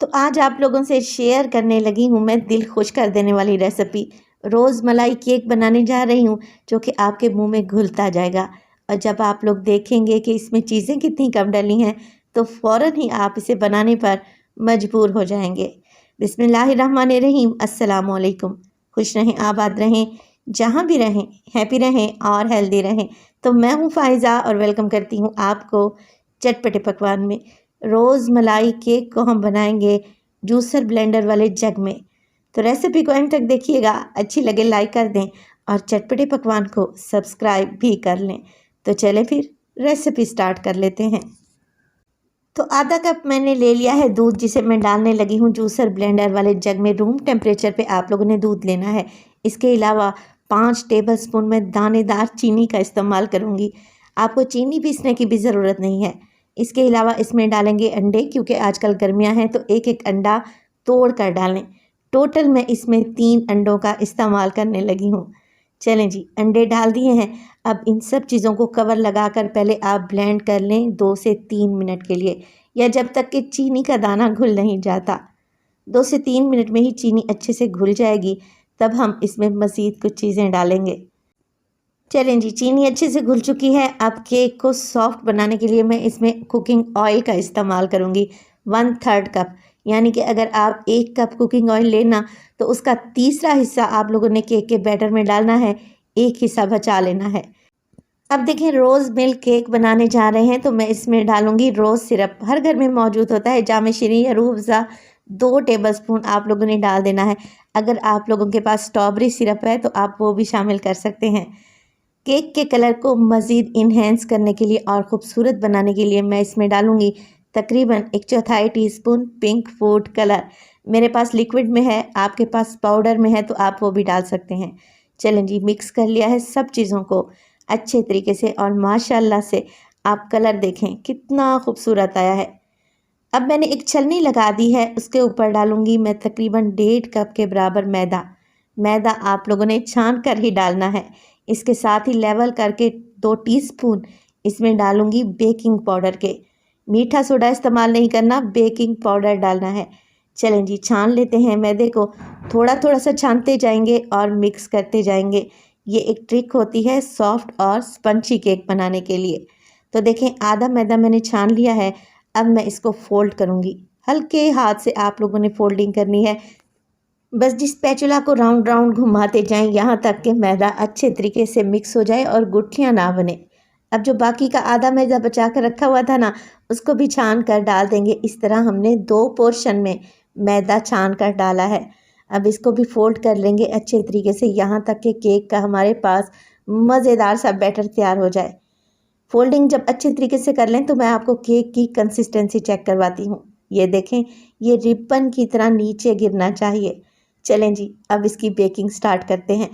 तो आज आप लोगों से शेयर करने लगी हूँ मैं दिल खुश कर देने वाली रेसिपी। रोज़ मलाई केक बनाने जा रही हूँ जो कि आपके मुंह में घुलता जाएगा। और जब आप लोग देखेंगे कि इसमें चीज़ें कितनी कम डली हैं तो फ़ौरन ही आप इसे बनाने पर मजबूर हो जाएंगे। बिस्मिल्लाहिर्रहमानिर्रहीम। अस्सलाम वालेकुम। खुश रहें, आबाद रहें, जहाँ भी रहें, हैप्पी रहें और हेल्दी रहें। तो मैं हूँ फ़ाइज़ा और वेलकम करती हूँ आपको चटपटे पकवान में। रोज़ मलाई केक को हम बनाएंगे जूसर ब्लेंडर वाले जग में। तो रेसिपी को एंड तक देखिएगा, अच्छी लगे लाइक कर दें और चटपटे पकवान को सब्सक्राइब भी कर लें। तो चलें फिर रेसिपी स्टार्ट कर लेते हैं। तो आधा कप मैंने ले लिया है दूध, जिसे मैं डालने लगी हूँ जूसर ब्लेंडर वाले जग में। रूम टेम्परेचर पे आप लोगों ने दूध लेना है। इसके अलावा 5 टेबलस्पून मैं दानेदार चीनी का इस्तेमाल करूँगी। आपको चीनी पीसने की भी ज़रूरत नहीं है। इसके अलावा इसमें डालेंगे अंडे, क्योंकि आजकल गर्मियाँ हैं तो एक एक अंडा तोड़ कर डालें। टोटल मैं इसमें 3 अंडों का इस्तेमाल करने लगी हूँ। चलें जी, अंडे डाल दिए हैं। अब इन सब चीज़ों को कवर लगाकर पहले आप ब्लेंड कर लें 2 से 3 मिनट के लिए, या जब तक कि चीनी का दाना घुल नहीं जाता। 2 से 3 मिनट में ही चीनी अच्छे से घुल जाएगी, तब हम इसमें मज़ीद कुछ चीज़ें डालेंगे। चलें जी, चीनी अच्छे से घुल चुकी है। अब केक को सॉफ्ट बनाने के लिए मैं इसमें कुकिंग ऑयल का इस्तेमाल करूँगी 1/3 कप। यानी कि अगर आप 1 कप कुकिंग ऑयल लेना तो उसका तीसरा हिस्सा आप लोगों ने केक के बैटर में डालना है, 1 हिस्सा बचा लेना है। अब देखें, रोज़ मिल्क केक बनाने जा रहे हैं तो मैं इसमें डालूंगी रोज़ सिरप। हर घर में मौजूद होता है। जाम शीरी या रूह अफ़ज़ा 2 टेबलस्पून आप लोगों ने डाल देना है। अगर आप लोगों के पास स्ट्रॉबेरी सिरप है तो आप वो भी शामिल कर सकते हैं। केक के कलर को मज़ीद इन्हेंस करने के लिए और ख़ूबसूरत बनाने के लिए मैं इसमें डालूँगी तकरीबन 1/4 टीस्पून पिंक फूड कलर। मेरे पास लिक्विड में है, आपके पास पाउडर में है तो आप वो भी डाल सकते हैं। चलें जी, मिक्स कर लिया है सब चीज़ों को अच्छे तरीके से और माशाल्लाह से आप कलर देखें कितना खूबसूरत आया है। अब मैंने एक छलनी लगा दी है, उसके ऊपर डालूँगी मैं तकरीबन 1.5 कप के बराबर मैदा। मैदा आप लोगों ने छान कर ही डालना है। इसके साथ ही लेवल करके 2 टीस्पून इसमें डालूंगी बेकिंग पाउडर के। मीठा सोडा इस्तेमाल नहीं करना, बेकिंग पाउडर डालना है। चलें जी, छान लेते हैं मैदे को। थोड़ा थोड़ा सा छानते जाएंगे और मिक्स करते जाएंगे। ये एक ट्रिक होती है सॉफ्ट और स्पंची केक बनाने के लिए। तो देखें, आधा मैदा मैंने छान लिया है। अब मैं इसको फोल्ड करूँगी। हल्के हाथ से आप लोगों ने फोल्डिंग करनी है। बस जिस स्पैचुला को राउंड राउंड घुमाते जाएं, यहाँ तक कि मैदा अच्छे तरीके से मिक्स हो जाए और गुठलियाँ ना बने। अब जो बाकी का आधा मैदा बचा कर रखा हुआ था ना, उसको भी छान कर डाल देंगे। इस तरह हमने 2 पोर्शन में मैदा छान कर डाला है। अब इसको भी फोल्ड कर लेंगे अच्छे तरीके से, यहाँ तक कि केक का हमारे पास मज़ेदार सा बैटर तैयार हो जाए। फोल्डिंग जब अच्छे तरीके से कर लें तो मैं आपको केक की कंसिस्टेंसी चेक करवाती हूँ। ये देखें, ये रिबन की तरह नीचे गिरना चाहिए। चलें जी, अब इसकी बेकिंग स्टार्ट करते हैं।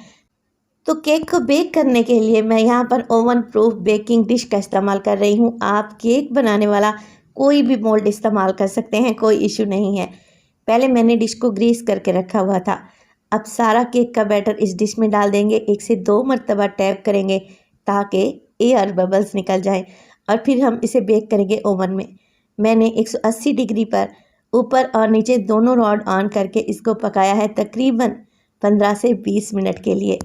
तो केक को बेक करने के लिए मैं यहाँ पर ओवन प्रूफ बेकिंग डिश का इस्तेमाल कर रही हूँ। आप केक बनाने वाला कोई भी मोल्ड इस्तेमाल कर सकते हैं, कोई इशू नहीं है। पहले मैंने डिश को ग्रीस करके रखा हुआ था। अब सारा केक का बैटर इस डिश में डाल देंगे। 1 से 2 मरतबा टैप करेंगे ताकि एयर बबल्स निकल जाए और फिर हम इसे बेक करेंगे ओवन में। मैंने 180 डिग्री पर ऊपर और नीचे दोनों रॉड ऑन करके इसको पकाया है तकरीबन 15 से 20 मिनट के लिए।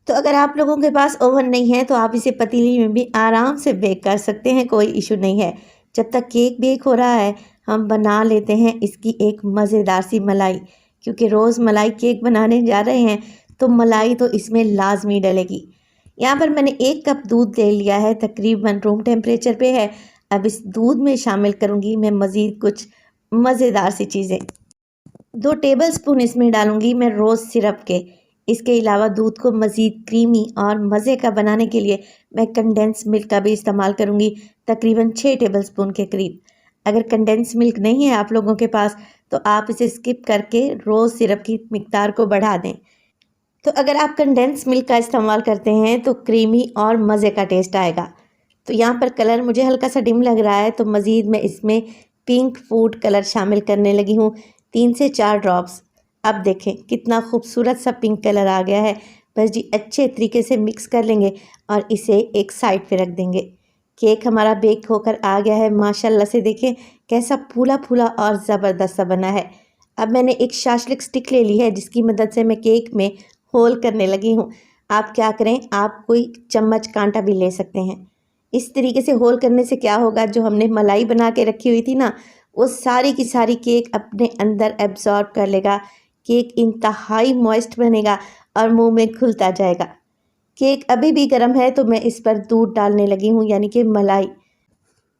तो अगर आप लोगों के पास ओवन नहीं है तो आप इसे पतीली में भी आराम से बेक कर सकते हैं, कोई इशू नहीं है। जब तक केक बेक हो रहा है हम बना लेते हैं इसकी एक मज़ेदार सी मलाई। क्योंकि रोज़ मलाई केक बनाने जा रहे हैं तो मलाई तो इसमें लाजमी डलेगी। यहाँ पर मैंने 1 कप दूध ले लिया है, तकरीबन रूम टेम्परेचर पे है। अब इस दूध में शामिल करूँगी मैं मज़ीद कुछ मज़ेदार सी चीज़ें। 2 टेबलस्पून इसमें डालूंगी मैं रोज़ सिरप के। इसके अलावा दूध को मज़ीद क्रीमी और मज़े का बनाने के लिए मैं कंडेंस मिल्क का भी इस्तेमाल करूंगी, तकरीबन 6 टेबलस्पून के करीब। अगर कंडेंस मिल्क नहीं है आप लोगों के पास तो आप इसे स्किप करके रोज़ सिरप की मिकदार को बढ़ा दें। तो अगर आप कंडेंस मिल्क का इस्तेमाल करते हैं तो क्रीमी और मज़े का टेस्ट आएगा। तो यहाँ पर कलर मुझे हल्का सा डिम लग रहा है तो मज़ीद मैं इसमें पिंक फूड कलर शामिल करने लगी हूँ, 3 से 4 ड्रॉप्स। अब देखें कितना खूबसूरत सा पिंक कलर आ गया है। बस जी अच्छे तरीके से मिक्स कर लेंगे और इसे एक साइड पे रख देंगे। केक हमारा बेक होकर आ गया है माशाल्लाह से। देखें कैसा फूला फूला और ज़बरदस्त सा बना है। अब मैंने एक शाशलिक स्टिक ले ली है जिसकी मदद से मैं केक में होल करने लगी हूँ। आप क्या करें, आप कोई चम्मच कांटा भी ले सकते हैं। इस तरीके से होल करने से क्या होगा, जो हमने मलाई बना के रखी हुई थी ना, वो सारी की सारी केक अपने अंदर एब्जॉर्ब कर लेगा। केक इंतहाई मॉइस्ट बनेगा और मुंह में घुलता जाएगा। केक अभी भी गर्म है तो मैं इस पर दूध डालने लगी हूँ, यानी कि मलाई।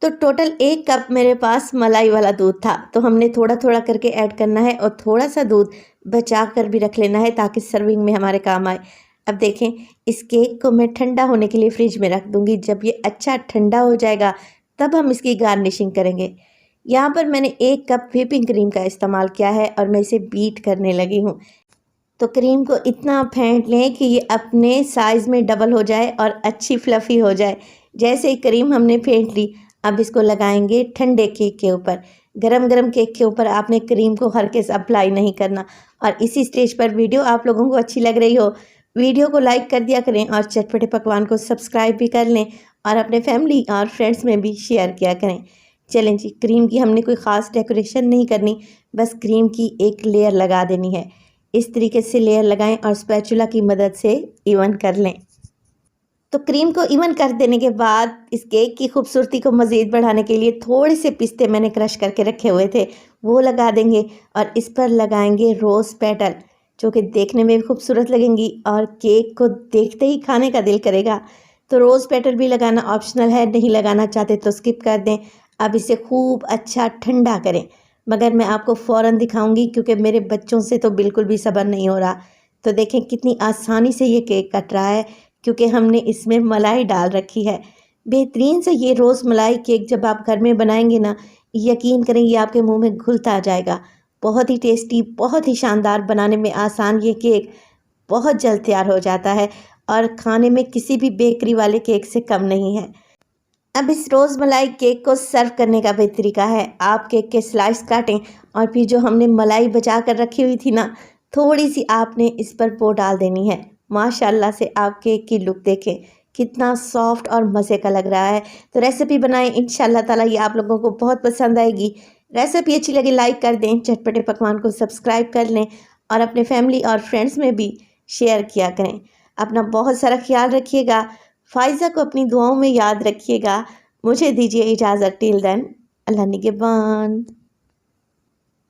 तो टोटल 1 कप मेरे पास मलाई वाला दूध था, तो हमने थोड़ा थोड़ा करके ऐड करना है और थोड़ा सा दूध बचा कर भी रख लेना है ताकि सर्विंग में हमारे काम आए। अब देखें, इस केक को मैं ठंडा होने के लिए फ्रिज में रख दूंगी। जब ये अच्छा ठंडा हो जाएगा तब हम इसकी गार्निशिंग करेंगे। यहाँ पर मैंने 1 कप व्हिपिंग क्रीम का इस्तेमाल किया है और मैं इसे बीट करने लगी हूँ। तो क्रीम को इतना फेंट लें कि ये अपने साइज़ में डबल हो जाए और अच्छी फ्लफ़ी हो जाए। जैसे ही क्रीम हमने फेंट ली, अब इसको लगाएंगे ठंडे केक के ऊपर। गरम गरम केक के ऊपर आपने क्रीम को हल्के से अप्लाई नहीं करना। और इसी स्टेज पर वीडियो आप लोगों को अच्छी लग रही हो, वीडियो को लाइक कर दिया करें और चटपटे पकवान को सब्सक्राइब भी कर लें और अपने फैमिली और फ्रेंड्स में भी शेयर किया करें। चलें जी, क्रीम की हमने कोई ख़ास डेकोरेशन नहीं करनी, बस क्रीम की एक लेयर लगा देनी है। इस तरीके से लेयर लगाएं और स्पैचुला की मदद से इवन कर लें। तो क्रीम को इवन कर देने के बाद इस केक की खूबसूरती को मज़ीद बढ़ाने के लिए थोड़े से पिस्ते मैंने क्रश करके रखे हुए थे, वो लगा देंगे और इस पर लगाएंगे रोज़ पेटल, जो कि देखने में भी खूबसूरत लगेंगी और केक को देखते ही खाने का दिल करेगा। तो रोज़ पेटल भी लगाना ऑप्शनल है, नहीं लगाना चाहते तो स्किप कर दें। अब इसे खूब अच्छा ठंडा करें, मगर मैं आपको फ़ौरन दिखाऊंगी क्योंकि मेरे बच्चों से तो बिल्कुल भी सब्र नहीं हो रहा। तो देखें कितनी आसानी से ये केक कट रहा है क्योंकि हमने इसमें मलाई डाल रखी है। बेहतरीन से ये रोज़ मलाई केक जब आप घर में बनाएंगे ना, यकीन करें ये आपके मुंह में घुलता आ जाएगा। बहुत ही टेस्टी, बहुत ही शानदार, बनाने में आसान ये केक बहुत जल्द तैयार हो जाता है और खाने में किसी भी बेकरी वाले केक से कम नहीं है। अब इस रोज़ मलाई केक को सर्व करने का भी तरीका है। आप केक के स्लाइस काटें और फिर जो हमने मलाई बचा कर रखी हुई थी ना, थोड़ी सी आपने इस पर वो डाल देनी है। माशाल्लाह से आप केक की लुक देखें, कितना सॉफ्ट और मज़े का लग रहा है। तो रेसिपी बनाएं, इंशाल्लाह ताला ये आप लोगों को बहुत पसंद आएगी। रेसिपी अच्छी लगी लाइक कर दें, चटपटे पकवान को सब्सक्राइब कर लें और अपने फैमिली और फ्रेंड्स में भी शेयर किया करें। अपना बहुत सारा ख्याल रखिएगा। फ़ाइज़ा को अपनी दुआओं में याद रखिएगा। मुझे दीजिए इजाज़त, टिल देन, अल्लाह निगहबान।